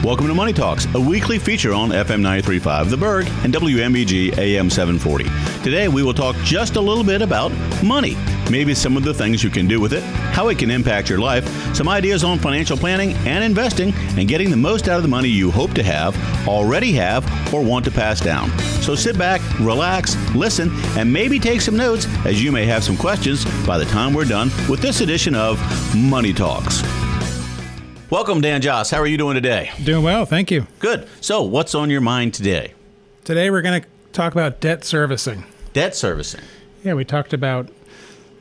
Welcome to Money Talks, a weekly feature on FM 93.5 The Berg and WMEG AM 740. Today we will talk just a little bit about money, maybe some of the things you can do with it, how it can impact your life, some ideas on financial planning and investing, and getting the most out of the money you hope to have, already have, or want to pass down. So sit back, relax, listen, and maybe take some notes, as you may have some questions by the time we're done with this edition of Money Talks. Welcome, Dan Joss. How are you doing today? Doing well, thank you. Good. So what's on your mind today? Today we're going to talk about debt servicing. Debt servicing. Yeah, we talked about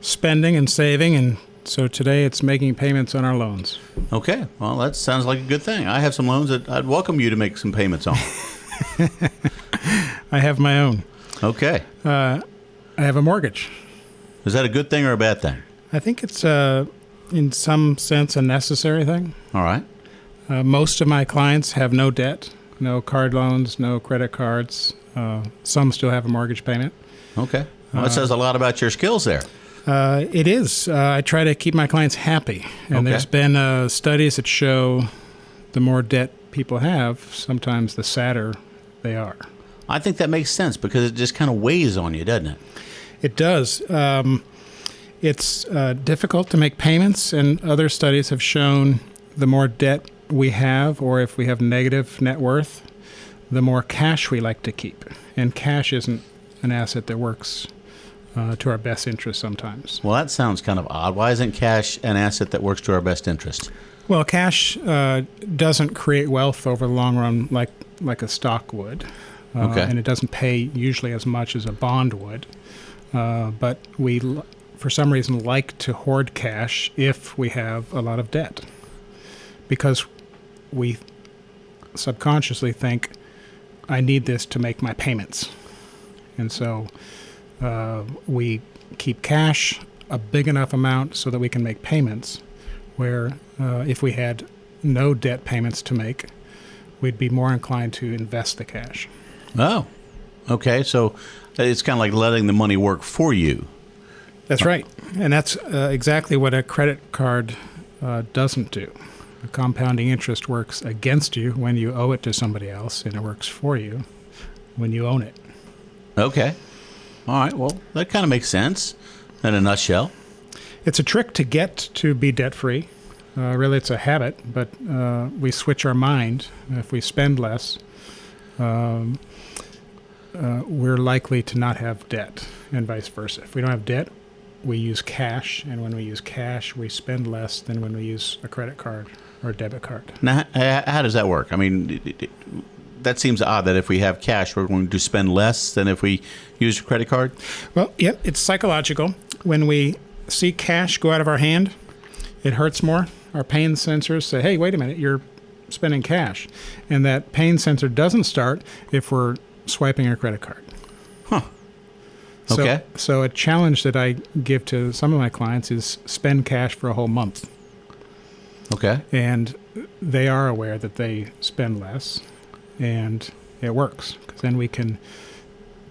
spending and saving, and so today it's making payments on our loans. Okay. Well, that sounds like a good thing. I have some loans that I'd welcome you to make some payments on. I have my own. Okay. I have a mortgage. Is that a good thing or a bad thing? I think it's, in some sense, a necessary thing. All right. Most of my clients have no debt, no card loans, no credit cards. Some still have a mortgage payment. Okay. Well, that says a lot about your skills there. It is. I try to keep my clients happy. And Okay. there's been studies that show the more debt people have, sometimes the sadder they are. I think that makes sense because it just kind of weighs on you, doesn't it? It does. It's difficult to make payments, and other studies have shown the more debt we have, or if we have negative net worth, the more cash we like to keep. And cash isn't an asset that works to our best interest sometimes. Well, that sounds kind of odd. Why isn't cash an asset that works to our best interest? Well, cash doesn't create wealth over the long run like a stock would. Okay. And it doesn't pay usually as much as a bond would. But we, for some reason, like to hoard cash if we have a lot of debt, because we subconsciously think, I need this to make my payments. And so we keep cash a big enough amount so that we can make payments, where if we had no debt payments to make, we'd be more inclined to invest the cash. Oh, okay. So it's kind of like letting the money work for you. That's right. And that's exactly what a credit card doesn't do. The compounding interest works against you when you owe it to somebody else, and it works for you when you own it. Okay. All right. Well, that kind of makes sense in a nutshell. It's a trick to get to be debt-free. Really, it's a habit, but we switch our mind. If we spend less, we're likely to not have debt, and vice versa. If we don't have debt, we use cash, and when we use cash, we spend less than when we use a credit card or a debit card. Now, how does that work? I mean, that seems odd that if we have cash, we're going to spend less than if we use a credit card. Well, yep, it's psychological. When we see cash go out of our hand, it hurts more. Our pain sensors say, hey, wait a minute, you're spending cash. And that pain sensor doesn't start if we're swiping a credit card. Huh. Okay. So a challenge that I give to some of my clients is spend cash for a whole month. Okay. And they are aware that they spend less, and it works, because then we can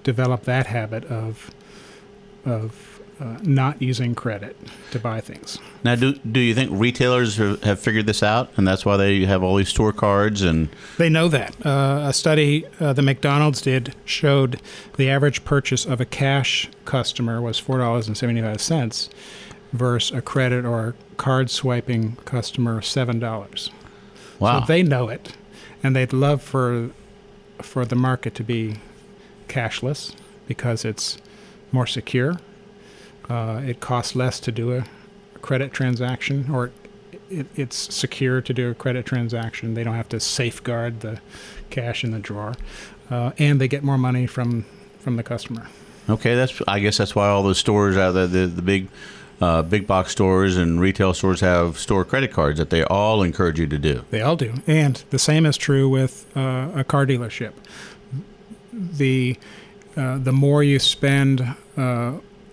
develop that habit of not using credit to buy things. Now, do you think retailers have figured this out, and that's why they have all these store cards? And They know that. A study that McDonald's did showed the average purchase of a cash customer was $4.75 versus a credit or card swiping customer $7. wow. So they know it, and they'd love for the market to be cashless because it's more secure. It costs less to do a credit transaction, or it's secure to do a credit transaction. They don't have to safeguard the cash in the drawer, and they get more money from the customer. Okay, I guess that's why all those stores out there, the big box stores and retail stores have store credit cards that they all encourage you to do. They all do, and the same is true with a car dealership. The more you spend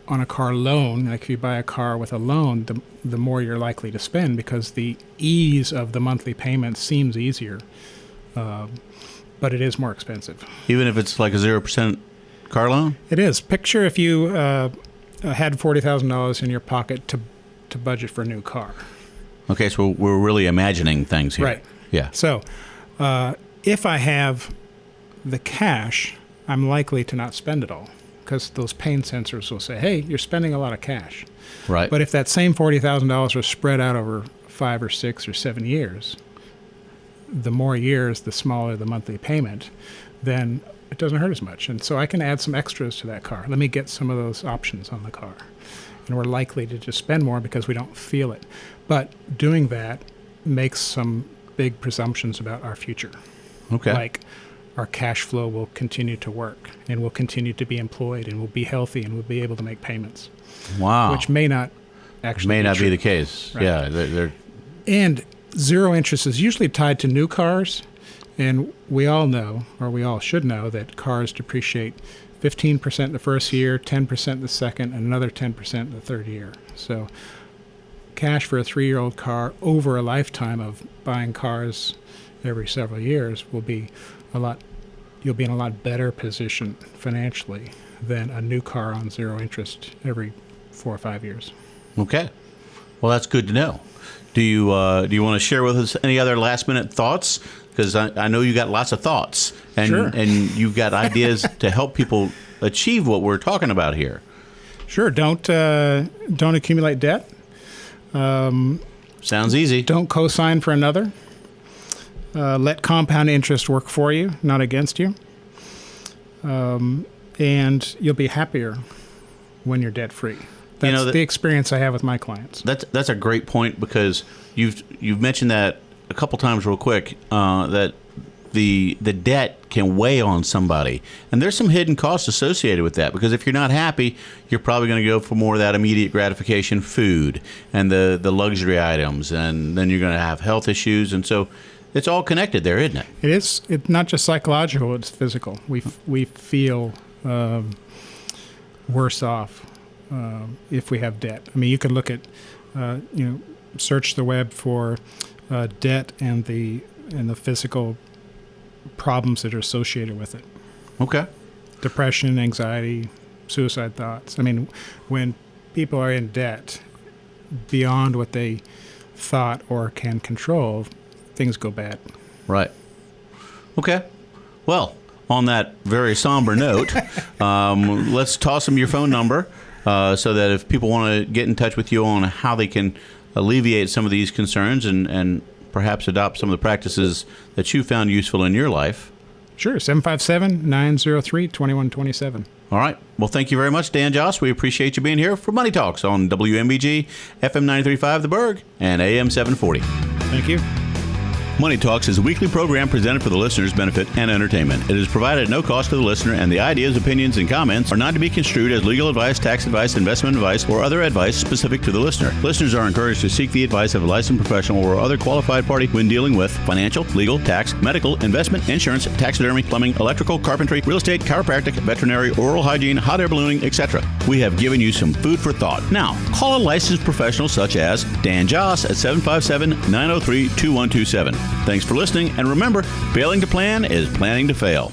on a car loan, like if you buy a car with a loan, the more you're likely to spend, because the ease of the monthly payment seems easier, but it is more expensive. Even if it's like a 0% car loan? It is. Picture if you had $40,000 in your pocket to budget for a new car. Okay, so we're really imagining things here. Right. Yeah. So If I have the cash, I'm likely to not spend it all because those pain sensors will say, hey, you're spending a lot of cash. Right. But if that same $40,000 was spread out over 5 or 6 or 7 years, the more years, the smaller the monthly payment, then it doesn't hurt as much. And so I can add some extras to that car. Let me get some of those options on the car. And we're likely to just spend more because we don't feel it. But doing that makes some big presumptions about our future. Okay. Like our cash flow will continue to work and we'll continue to be employed and we'll be healthy and we'll be able to make payments. Wow. Which may not actually be the case. Right. Yeah. They're And zero interest is usually tied to new cars. And we all know, or we all should know, that cars depreciate 15% the first year, 10% the second, and another 10% the third year. So cash for a 3-year-old car over a lifetime of buying cars every several years will be you'll be in a lot better position financially than a new car on zero interest every 4 or 5 years. Okay. Well, that's good to know. Do you want to share with us any other last-minute thoughts? Because I know you got lots of thoughts, and Sure. and you've got ideas to help people achieve what we're talking about here. Sure. Don't accumulate debt. Sounds easy. Don't co-sign for another. Let compound interest work for you, not against you. And you'll be happier when you're debt-free. That's the experience I have with my clients. That's a great point, because you've mentioned that a couple times real quick, that the debt can weigh on somebody. And there's some hidden costs associated with that, because if you're not happy, you're probably going to go for more of that immediate gratification food and the luxury items, and then you're going to have health issues. And so it's all connected there, isn't it? It is. It's not just psychological, it's physical. We feel worse off if we have debt. I mean, you can look at, search the web for debt and the physical problems that are associated with it. Okay. Depression, anxiety, suicide thoughts. I mean, when people are in debt beyond what they thought or can control, things go bad. Right. Okay. Well, on that very somber note, let's toss them your phone number so that if people want to get in touch with you on how they can alleviate some of these concerns and perhaps adopt some of the practices that you found useful in your life. Sure, 757-903-2127. All right. Well, thank you very much, Dan Joss. We appreciate you being here for Money Talks on WMBG, FM 93.5 The Berg, and AM 740. Thank you. Money Talks is a weekly program presented for the listener's benefit and entertainment. It is provided at no cost to the listener, and the ideas, opinions, and comments are not to be construed as legal advice, tax advice, investment advice, or other advice specific to the listener. Listeners are encouraged to seek the advice of a licensed professional or other qualified party when dealing with financial, legal, tax, medical, investment, insurance, taxidermy, plumbing, electrical, carpentry, real estate, chiropractic, veterinary, oral hygiene, hot air ballooning, etc. We have given you some food for thought. Now, call a licensed professional such as Dan Joss at 757-903-2127. Thanks for listening, and remember, failing to plan is planning to fail.